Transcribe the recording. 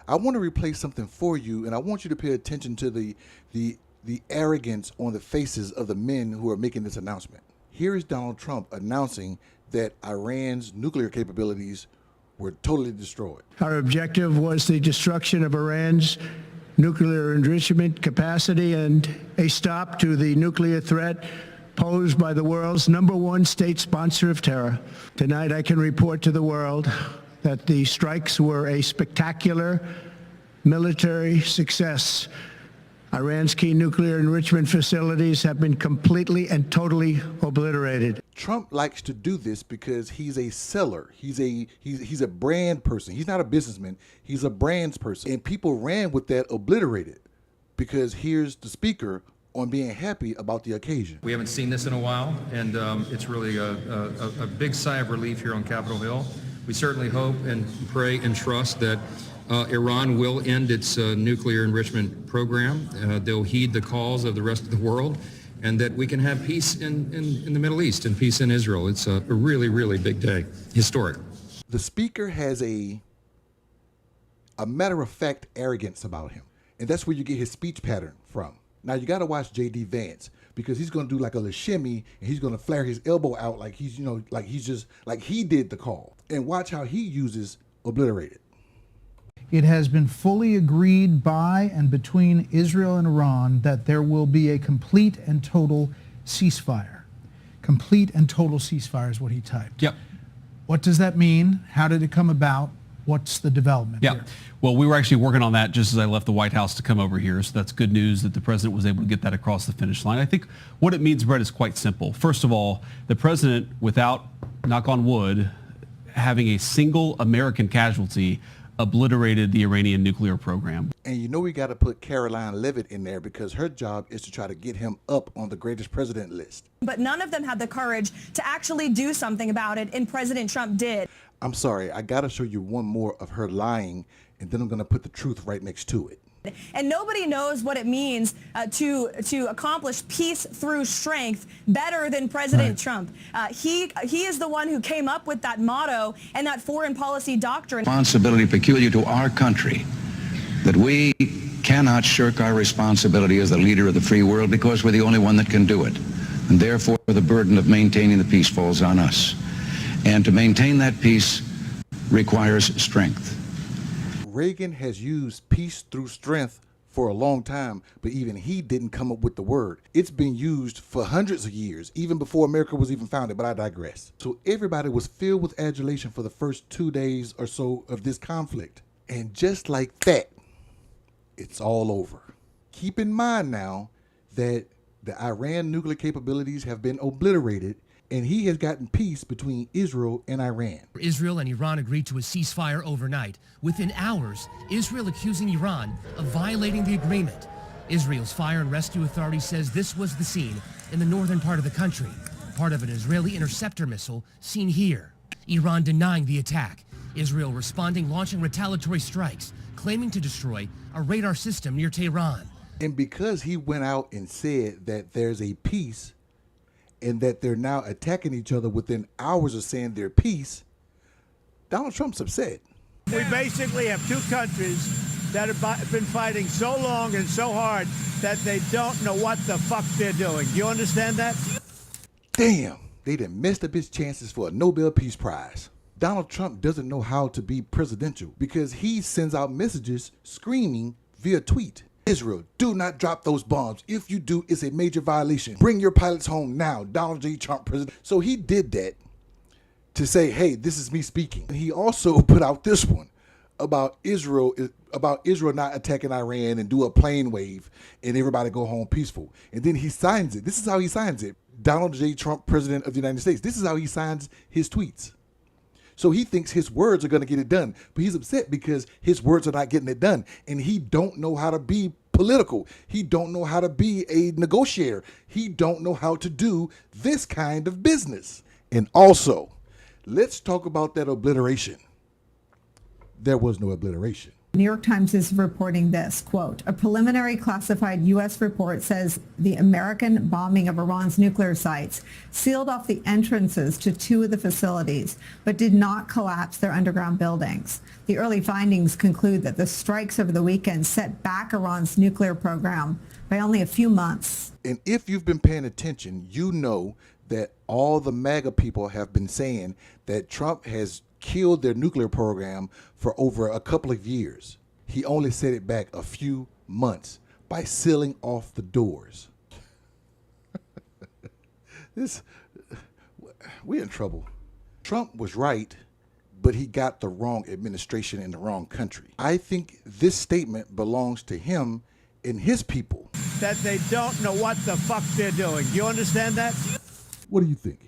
I want to replay something for you, and I want you to pay attention to the arrogance on the faces of the men who are making this announcement. Here is Donald Trump announcing that Iran's nuclear capabilities were totally destroyed. Our objective was the destruction of Iran's nuclear enrichment capacity and a stop to the nuclear threat posed by the world's #1 state sponsor of terror. Tonight, I can report to the world that the strikes were a spectacular military success. Iran's key nuclear enrichment facilities have been completely and totally obliterated. Trump likes to do this because he's a seller. He's a brand person. He's not a businessman. He's a brands person. And people ran with that obliterated because here's the speaker on being happy about the occasion. We haven't seen this in a while, and it's really a big sigh of relief here on Capitol Hill. We certainly hope and pray and trust that Iran will end its nuclear enrichment program. They'll heed the calls of the rest of the world, and that we can have peace in the Middle East and peace in Israel. It's a really, really big day, historic. The speaker has a matter-of-fact arrogance about him, and that's where you get his speech pattern from. Now, you got to watch J.D. Vance because he's going to do like a little shimmy, and he's going to flare his elbow out like he's, like he's just, like he did the call. And watch how he uses obliterated. It has been fully agreed by and between Israel and Iran that there will be a complete and total ceasefire. Complete and total ceasefire is what he typed. Yep. What does that mean? How did it come about? What's the development here? Well, we were actually working on that just as I left the White House to come over here. So that's good news that the president was able to get that across the finish line. I think what it means, Brett, is quite simple. First of all, the president, without, knock on wood, having a single American casualty, obliterated the Iranian nuclear program. And you know we got to put Caroline Leavitt in there because her job is to try to get him up on the greatest president list. But none of them had the courage to actually do something about it, and President Trump did. I'm sorry, I got to show you one more of her lying, and then I'm going to put the truth right next to it. And nobody knows what it means to accomplish peace through strength better than President Trump. He is the one who came up with that motto and that foreign policy doctrine. Responsibility peculiar to our country, that we cannot shirk our responsibility as the leader of the free world because we're the only one that can do it. And therefore, the burden of maintaining the peace falls on us. And to maintain that peace requires strength. Reagan has used peace through strength for a long time, but even he didn't come up with the word. It's been used for hundreds of years, even before America was even founded, but I digress. So everybody was filled with adulation for the first 2 days or so of this conflict. And just like that, it's all over. Keep in mind now that the Iran nuclear capabilities have been obliterated, and he has gotten peace between Israel and Iran. Israel and Iran agreed to a ceasefire overnight. Within hours, Israel accusing Iran of violating the agreement. Israel's Fire and Rescue Authority says this was the scene in the northern part of the country, part of an Israeli interceptor missile seen here. Iran denying the attack. Israel responding, launching retaliatory strikes, claiming to destroy a radar system near Tehran. And because he went out and said that there's a peace and that they're now attacking each other within hours of saying their peace, Donald Trump's upset. We basically have two countries that have been fighting so long and so hard that they don't know what the fuck they're doing. Do you understand that? Damn, they done messed up his chances for a Nobel Peace Prize. Donald Trump doesn't know how to be presidential because he sends out messages screaming via tweet. Israel, do not drop those bombs. If you do, it's a major violation. Bring your pilots home now. Donald J. Trump, president. So he did that to say, hey, this is me speaking. And he also put out this one about Israel not attacking Iran and do a plane wave and everybody go home peaceful. And then he signs it. This is how he signs it. Donald J. Trump, president of the United States. This is how he signs his tweets. So he thinks his words are going to get it done, but he's upset because his words are not getting it done. And he don't know how to be political. He don't know how to be a negotiator. He don't know how to do this kind of business. And also, let's talk about that obliteration. There was no obliteration. New York Times is reporting this, quote, a preliminary classified U.S. report says the American bombing of Iran's nuclear sites sealed off the entrances to 2 of the facilities, but did not collapse their underground buildings. The early findings conclude that the strikes over the weekend set back Iran's nuclear program by only a few months. And if you've been paying attention, you know that all the MAGA people have been saying that Trump has killed their nuclear program for over a couple of years. He only set it back a few months by sealing off the doors. We're in trouble. Trump was right, but he got the wrong administration in the wrong country. I think this statement belongs to him and his people. That they don't know what the fuck they're doing. Do you understand that? What do you think?